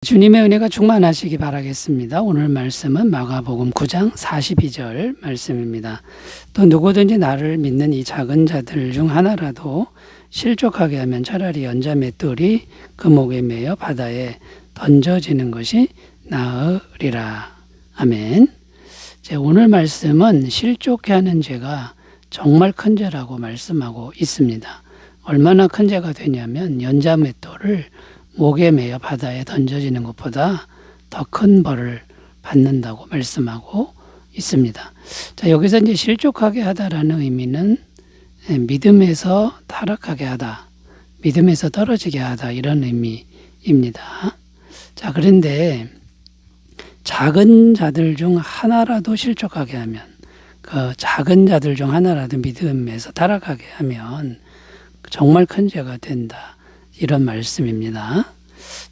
주님의 은혜가 충만하시기 바라겠습니다. 오늘 말씀은 마가복음 9장 42절 말씀입니다. 또 누구든지 나를 믿는 이 작은 자들 중 하나라도 실족하게 하면 차라리 연자 맷돌이 그 목에 매여 바다에 던져지는 것이 나으리라. 아멘. 오늘 말씀은 실족해 하는 죄가 정말 큰 죄라고 말씀하고 있습니다. 얼마나 큰 죄가 되냐면 연자 맷돌을 목에 매여 바다에 던져지는 것보다 더 큰 벌을 받는다고 말씀하고 있습니다. 자, 여기서 이제 실족하게 하다라는 의미는 믿음에서 타락하게 하다, 믿음에서 떨어지게 하다 이런 의미입니다. 자, 그런데 작은 자들 중 하나라도 실족하게 하면, 그 작은 자들 중 하나라도 믿음에서 타락하게 하면 정말 큰 죄가 된다. 이런 말씀입니다.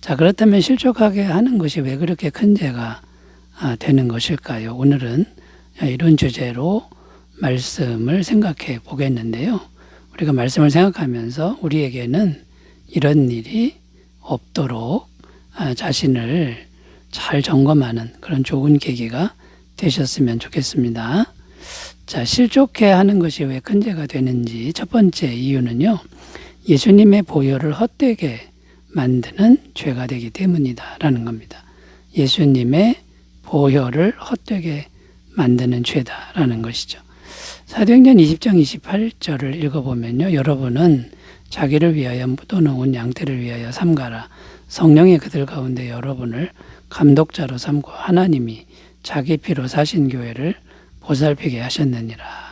자, 그렇다면 실족하게 하는 것이 왜 그렇게 큰 죄가 되는 것일까요? 오늘은 이런 주제로 말씀을 생각해 보겠는데요. 우리가 말씀을 생각하면서 우리에게는 이런 일이 없도록 자신을 잘 점검하는 그런 좋은 계기가 되셨으면 좋겠습니다. 자, 실족해 하는 것이 왜 큰 죄가 되는지 첫 번째 이유는요. 예수님의 보혈을 헛되게 만드는 죄가 되기 때문이다라는 겁니다. 예수님의 보혈을 헛되게 만드는 죄다라는 것이죠. 사도행전 20장 28절을 읽어보면요. 여러분은 자기를 위하여 또는 온 양떼를 위하여 삼가라. 성령이 그들 가운데 여러분을 감독자로 삼고 하나님이 자기 피로 사신 교회를 보살피게 하셨느니라.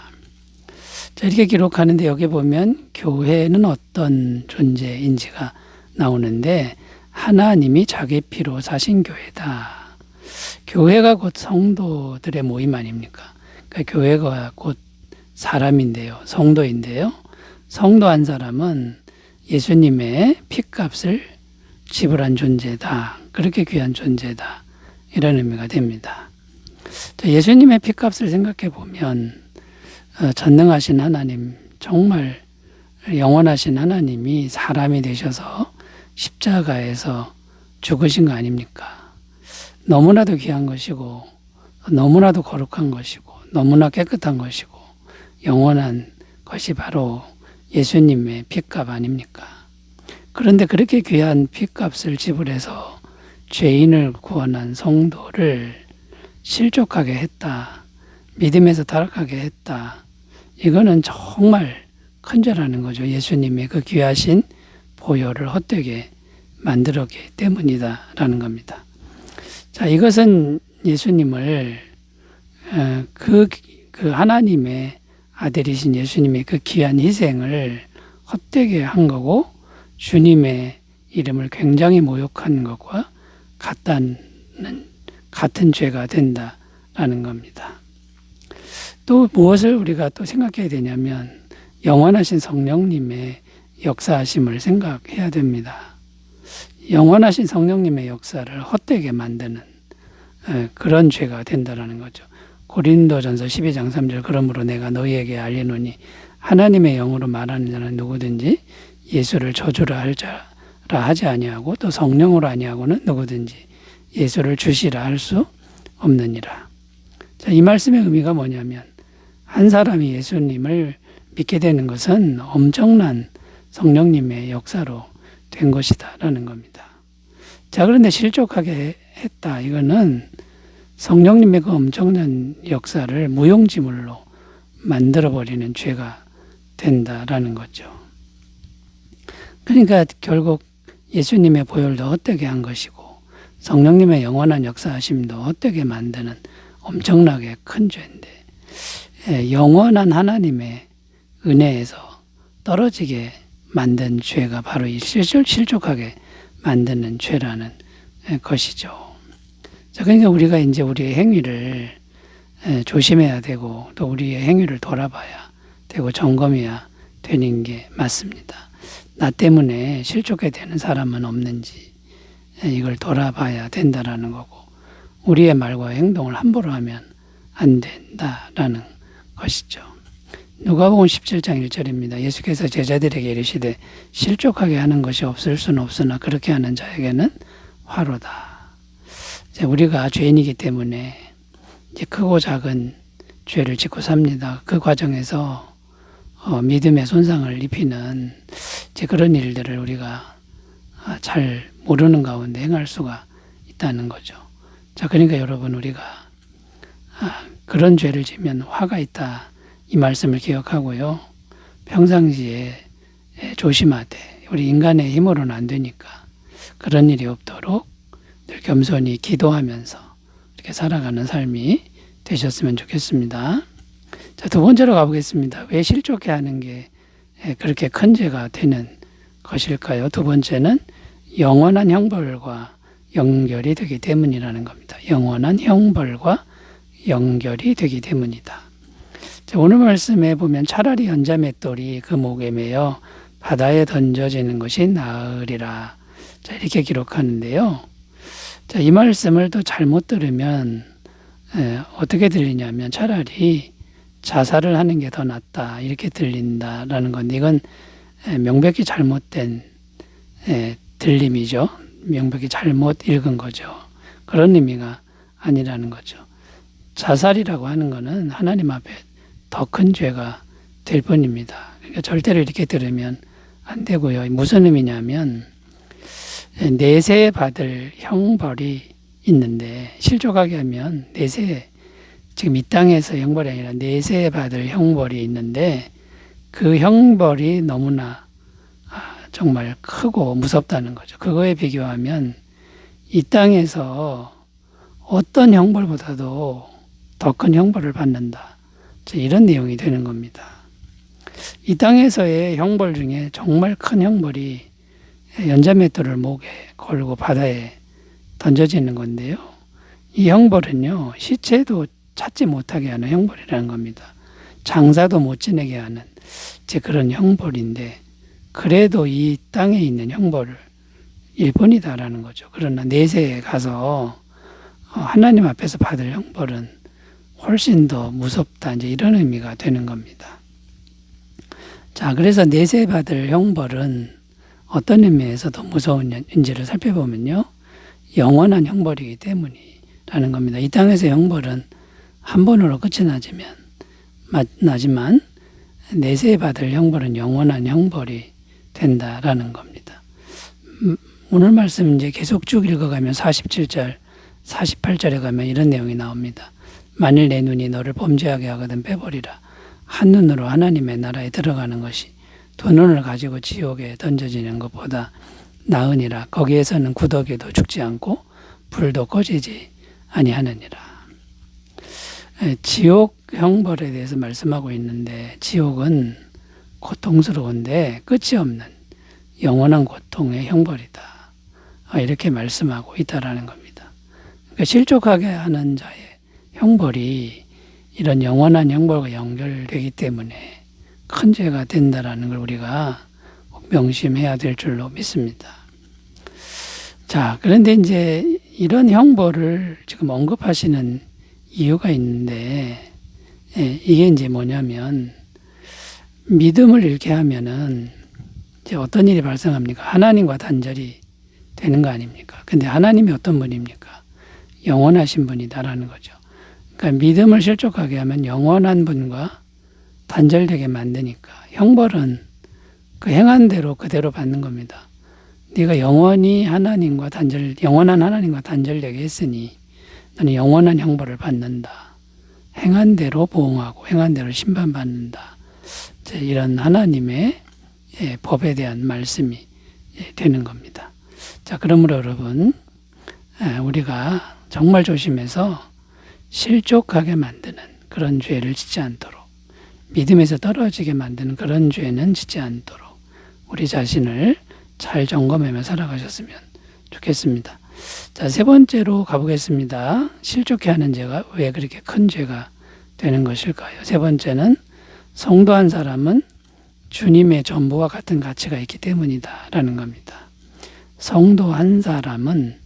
자, 이렇게 기록하는데 여기 보면 교회는 어떤 존재인지가 나오는데 하나님이 자기 피로 사신 교회다. 교회가 곧 성도들의 모임 아닙니까? 그러니까 교회가 곧 사람인데요. 성도인데요. 성도 한 사람은 예수님의 핏값을 지불한 존재다. 그렇게 귀한 존재다. 이런 의미가 됩니다. 자, 예수님의 핏값을 생각해 보면 전능하신 하나님, 정말 영원하신 하나님이 사람이 되셔서 십자가에서 죽으신 거 아닙니까? 너무나도 귀한 것이고 너무나도 거룩한 것이고 너무나 깨끗한 것이고 영원한 것이 바로 예수님의 핏값 아닙니까? 그런데 그렇게 귀한 핏값을 지불해서 죄인을 구원한 성도를 실족하게 했다. 믿음에서 타락하게 했다. 이거는 정말 큰 죄라는 거죠. 예수님의 그 귀하신 보혈을 헛되게 만들었기 때문이다라는 겁니다. 자, 이것은 예수님을 그 하나님의 아들이신 예수님의 그 귀한 희생을 헛되게 한 거고 주님의 이름을 굉장히 모욕한 것과 같은 죄가 된다라는 겁니다. 또 무엇을 우리가 또 생각해야 되냐면 영원하신 성령님의 역사하심을 생각해야 됩니다. 영원하신 성령님의 역사를 헛되게 만드는 그런 죄가 된다라는 거죠. 고린도전서 12장 3절 그러므로 내가 너희에게 알리노니 하나님의 영으로 말하는 자는 누구든지 예수를 저주라 할 자라 하지 아니하고 또 성령으로 아니하고는 누구든지 예수를 주시라 할 수 없느니라. 자, 이 말씀의 의미가 뭐냐면 한 사람이 예수님을 믿게 되는 것은 엄청난 성령님의 역사로 된 것이다라는 겁니다. 자, 그런데 실족하게 했다. 이거는 성령님의 그 엄청난 역사를 무용지물로 만들어버리는 죄가 된다라는 거죠. 그러니까 결국 예수님의 보혈도 헛되게 한 것이고 성령님의 영원한 역사하심도 헛되게 만드는 엄청나게 큰 죄인데 영원한 하나님의 은혜에서 떨어지게 만든 죄가 바로 이 실족하게 만드는 죄라는 것이죠. 자, 그러니까 우리가 이제 우리의 행위를 조심해야 되고 또 우리의 행위를 돌아봐야 되고 점검해야 되는 게 맞습니다. 나 때문에 실족해 되는 사람은 없는지 이걸 돌아봐야 된다라는 거고 우리의 말과 행동을 함부로 하면 안 된다라는 것이죠. 누가복음 17장 1절입니다. 예수께서 제자들에게 이르시되 실족하게 하는 것이 없을 수는 없으나 그렇게 하는 자에게는 화로다. 이제 우리가 죄인이기 때문에 이제 크고 작은 죄를 짓고 삽니다. 그 과정에서 믿음의 손상을 입히는 이제 그런 일들을 우리가 잘 모르는 가운데 행할 수가 있다는 거죠. 자, 그러니까 여러분 우리가 그런 죄를 지면 화가 있다 이 말씀을 기억하고요. 평상시에 조심하되 우리 인간의 힘으로는 안 되니까 그런 일이 없도록 늘 겸손히 기도하면서 이렇게 살아가는 삶이 되셨으면 좋겠습니다. 자, 두 번째로 가보겠습니다. 왜 실족해 하는 게 그렇게 큰 죄가 되는 것일까요? 두 번째는 영원한 형벌과 연결이 되기 때문이라는 겁니다. 영원한 형벌과 연결이 되기 때문이다. 자, 오늘 말씀에 보면 차라리 연자맷돌이 그 목에 매여 바다에 던져지는 것이 나으리라. 자, 이렇게 기록하는데요. 자, 이 말씀을 또 잘못 들으면 어떻게 들리냐면 차라리 자살을 하는 게 더 낫다 이렇게 들린다라는 건데 이건 명백히 잘못된 들림이죠. 명백히 잘못 읽은 거죠. 그런 의미가 아니라는 거죠. 자살이라고 하는 것은 하나님 앞에 더 큰 죄가 될 뿐입니다. 그러니까 절대로 이렇게 들으면 안 되고요. 무슨 의미냐면 내세 받을 형벌이 있는데 실족하게 하면 내세 지금 이 땅에서 형벌이 아니라 내세 받을 형벌이 있는데 그 형벌이 너무나 정말 크고 무섭다는 거죠. 그거에 비교하면 이 땅에서 어떤 형벌보다도 더 큰 형벌을 받는다. 이런 내용이 되는 겁니다. 이 땅에서의 형벌 중에 정말 큰 형벌이 연자맷돌을 목에 걸고 바다에 던져지는 건데요. 이 형벌은요, 시체도 찾지 못하게 하는 형벌이라는 겁니다. 장사도 못 지내게 하는 그런 형벌인데, 그래도 이 땅에 있는 형벌을 일뿐이다라는 거죠. 그러나 내세에 가서 하나님 앞에서 받을 형벌은 훨씬 더 무섭다. 이제 이런 의미가 되는 겁니다. 자, 그래서 내세 받을 형벌은 어떤 의미에서 더 무서운지를 살펴보면요. 영원한 형벌이기 때문이라는 겁니다. 이 땅에서 형벌은 한 번으로 끝이 나지만 내세 받을 형벌은 영원한 형벌이 된다라는 겁니다. 오늘 말씀 이제 계속 쭉 읽어가면 47절, 48절에 가면 이런 내용이 나옵니다. 만일 내 눈이 너를 범죄하게 하거든 빼버리라. 한 눈으로 하나님의 나라에 들어가는 것이 두 눈을 가지고 지옥에 던져지는 것보다 나으니라. 거기에서는 구더기도 죽지 않고 불도 꺼지지 아니하느니라. 지옥 형벌에 대해서 말씀하고 있는데 지옥은 고통스러운데 끝이 없는 영원한 고통의 형벌이다. 이렇게 말씀하고 있다라는 겁니다. 그러니까 실족하게 하는 자의 형벌이 이런 영원한 형벌과 연결되기 때문에 큰 죄가 된다라는 걸 우리가 명심해야 될 줄로 믿습니다. 자, 그런데 이제 이런 형벌을 지금 언급하시는 이유가 있는데, 이게 이제 뭐냐면, 믿음을 잃게 하면은 이제 어떤 일이 발생합니까? 하나님과 단절이 되는 거 아닙니까? 근데 하나님이 어떤 분입니까? 영원하신 분이다라는 거죠. 그러니까 믿음을 실족하게 하면 영원한 분과 단절되게 만드니까 형벌은 그 행한 대로 그대로 받는 겁니다. 네가 영원한 하나님과 단절되게 했으니 너는 영원한 형벌을 받는다. 행한 대로 보응하고 행한 대로 심판받는다. 이런 하나님의 법에 대한 말씀이 되는 겁니다. 자, 그러므로 여러분 우리가 정말 조심해서 실족하게 만드는 그런 죄를 짓지 않도록, 믿음에서 떨어지게 만드는 그런 죄는 짓지 않도록 우리 자신을 잘 점검하며 살아가셨으면 좋겠습니다. 자, 세 번째로 가보겠습니다. 실족해 하는 죄가 왜 그렇게 큰 죄가 되는 것일까요? 세 번째는 성도 한 사람은 주님의 전부와 같은 가치가 있기 때문이다 라는 겁니다. 성도 한 사람은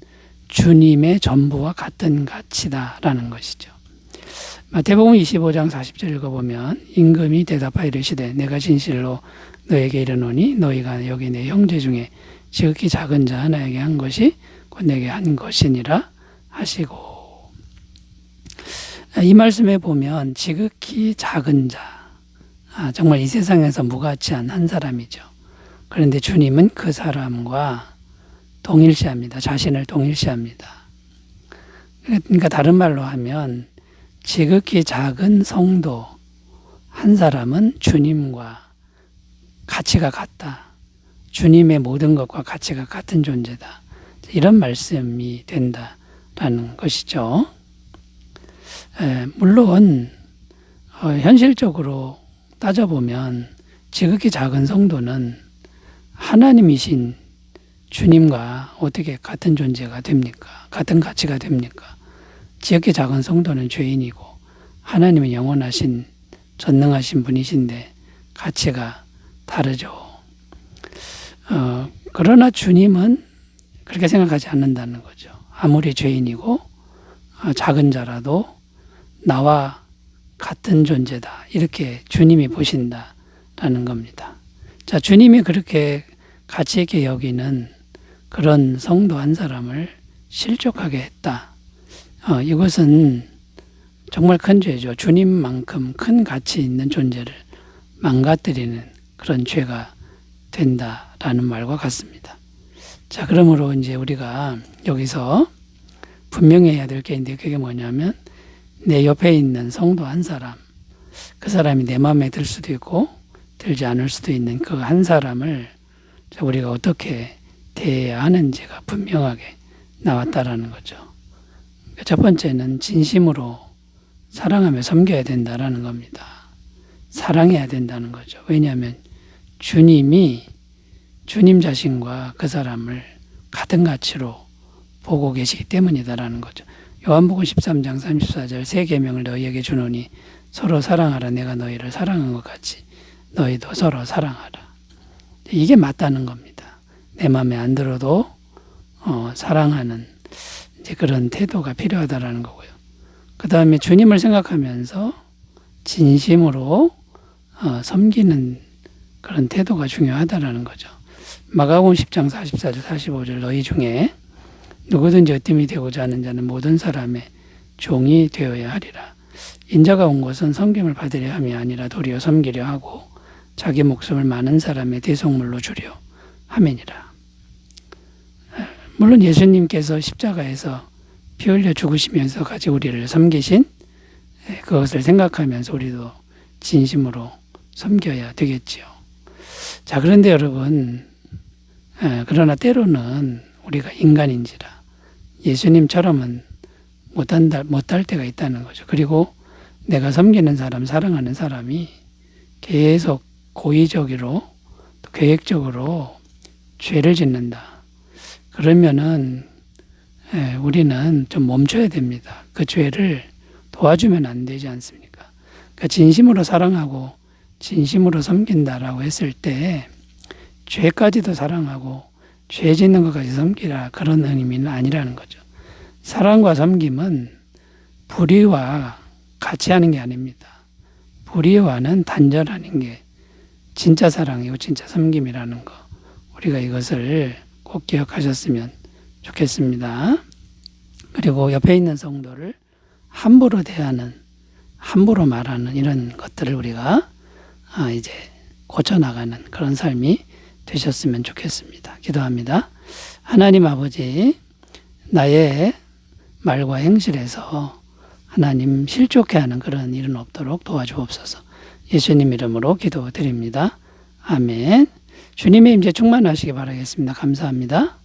주님의 전부와 같은 가치다 라는 것이죠. 마태복음 25장 40절 읽어보면 임금이 대답하여 이르시되 내가 진실로 너에게 이르노니 너희가 여기 내 형제 중에 지극히 작은 자 하나에게 한 것이 곧 내게 한 것이니라 하시고. 이 말씀에 보면 지극히 작은 자, 정말 이 세상에서 무가치한 한 사람이죠. 그런데 주님은 그 사람과 동일시합니다. 자신을 동일시합니다. 그러니까 다른 말로 하면 지극히 작은 성도 한 사람은 주님과 가치가 같다. 주님의 모든 것과 가치가 같은 존재다. 이런 말씀이 된다라는 것이죠. 물론 현실적으로 따져보면 지극히 작은 성도는 하나님이신 주님과 어떻게 같은 존재가 됩니까? 같은 가치가 됩니까? 지극히 작은 성도는 죄인이고 하나님은 영원하신 전능하신 분이신데 가치가 다르죠. 그러나 주님은 그렇게 생각하지 않는다는 거죠. 아무리 죄인이고 작은 자라도 나와 같은 존재다. 이렇게 주님이 보신다라는 겁니다. 자, 주님이 그렇게 가치 있게 여기는 그런 성도 한 사람을 실족하게 했다. 이것은 정말 큰 죄죠. 주님만큼 큰 가치 있는 존재를 망가뜨리는 그런 죄가 된다라는 말과 같습니다. 자, 그러므로 이제 우리가 여기서 분명히 해야 될 게 있는데 그게 뭐냐면 내 옆에 있는 성도 한 사람, 그 사람이 내 마음에 들 수도 있고 들지 않을 수도 있는 그 한 사람을 우리가 어떻게 대해야 하는지가 분명하게 나왔다라는 거죠. 첫 번째는 진심으로 사랑하며 섬겨야 된다라는 겁니다. 사랑해야 된다는 거죠. 왜냐하면 주님이 주님 자신과 그 사람을 같은 가치로 보고 계시기 때문이다라는 거죠. 요한복음 13장 34절 새 계명을 너희에게 주노니 서로 사랑하라. 내가 너희를 사랑한 것 같이 너희도 서로 사랑하라. 이게 맞다는 겁니다. 내 마음에 안 들어도 사랑하는 이제 그런 태도가 필요하다라는 거고요. 그 다음에 주님을 생각하면서 진심으로 섬기는 그런 태도가 중요하다라는 거죠. 마가복음 10장 44절 45절 너희 중에 누구든지 으뜸이 되고자 하는 자는 모든 사람의 종이 되어야 하리라. 인자가 온 것은 섬김을 받으려 함이 아니라 도리어 섬기려 하고 자기 목숨을 많은 사람의 대속물로 주려 함이니라. 물론 예수님께서 십자가에서 피 흘려 죽으시면서까지 우리를 섬기신 그것을 생각하면서 우리도 진심으로 섬겨야 되겠지요. 자, 그런데 여러분, 그러나 때로는 우리가 인간인지라 예수님처럼은 못할 때가 있다는 거죠. 그리고 내가 섬기는 사람, 사랑하는 사람이 계속 고의적으로 또 계획적으로 죄를 짓는다. 그러면은 우리는 좀 멈춰야 됩니다. 그 죄를 도와주면 안 되지 않습니까? 그러니까 진심으로 사랑하고 진심으로 섬긴다라고 했을 때 죄까지도 사랑하고 죄 짓는 것까지 섬기라 그런 의미는 아니라는 거죠. 사랑과 섬김은 불의와 같이 하는 게 아닙니다. 불의와는 단절하는 게 진짜 사랑이고 진짜 섬김이라는 거. 우리가 이것을 꼭 기억하셨으면 좋겠습니다. 그리고 옆에 있는 성도를 함부로 대하는, 함부로 말하는 이런 것들을 우리가 이제 고쳐나가는 그런 삶이 되셨으면 좋겠습니다. 기도합니다. 하나님 아버지, 나의 말과 행실에서 하나님 실족해 하는 그런 일은 없도록 도와주옵소서. 예수님 이름으로 기도드립니다. 아멘. 주님의 임재 충만하시기 바라겠습니다. 감사합니다.